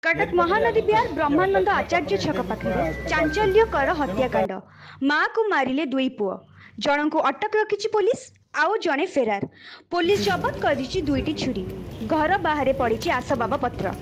कटक महानदी विहार ब्रह्मानंद आचार्य छक पाखे चांचल्यकर हत्याकांड माँ को मारिले दुई पुओ जन को अटक रखी पुलिस आउ जने फेरार। पुलिस जबत कर दुईटी छुरी घर बाहर पड़ी आसबाब पत्र।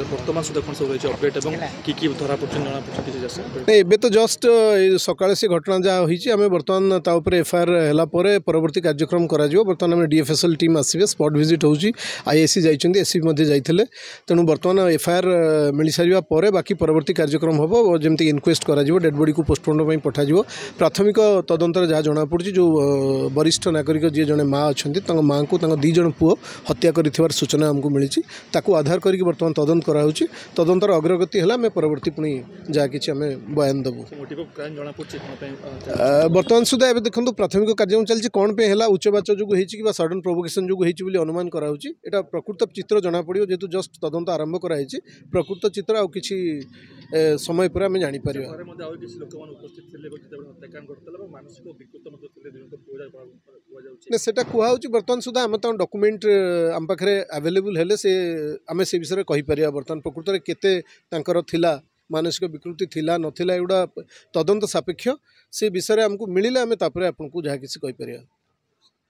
बर्तमान सुधा कौन सब अपडेट कि धरा पड़े एबे तो जस्ट सकाळे से घटना जहाँ होईची आमे बर्तमान ता ऊपर एफआईआर हैला परे परवर्ती कार्यक्रम करा जिवो। बर्तमान आमे डीएफएसएल टीम आसीबे स्पॉट विजिट होउची आईएससी जाइछन्ती एससी मध्ये जाइथिले तेणु बर्तमान एफआईआर मिली सारिबा परे बाकी परवर्ती कार्यक्रम हबो जेमति इनक्वेस्ट करा जिवो डेड बॉडी को पोस्टमार्टम पई पठा जिवो। प्राथमिक तदंतर जहाँ जना पड़ुची जो वरिष्ठ नागरिक जे जने माँ अछन्ती तांग माँ को तांग दी जण पुओ हत्या करिथिवार सूचना हमको मिली ताकू आधार करके बर्तमान तदंत कराउची। तदंतर अग्रगति है आम परवर्ती पुणी जहाँ कि आम बयान देवु। बर्तमान सुधा एवं देखो प्राथमिक कार्य चलती कौन पे है उच्चवाच जो होती सडन प्रोवोकेशन जो होती अनुमान कराऊँगी। यहाँ प्रकृत चित्र जना पड़ो जेहेतु जस्ट तदंत आरंभ कराई प्रकृत चित्र आउ कि समय पर आम जापर। सेटा कहूँ बर्तमान सुधा आम तो डॉक्यूमेंट आम पाखे अवेलेबल हेले से आम से विषय कहीपर। बर्तमान प्रकृत में केते तांकर थिला मानसिक विकृति थिला नथिला एगुड़ा तदंत सापेक्ष से विषय आमको मिले आम तापर आपको जहाँ किसी कहीपर।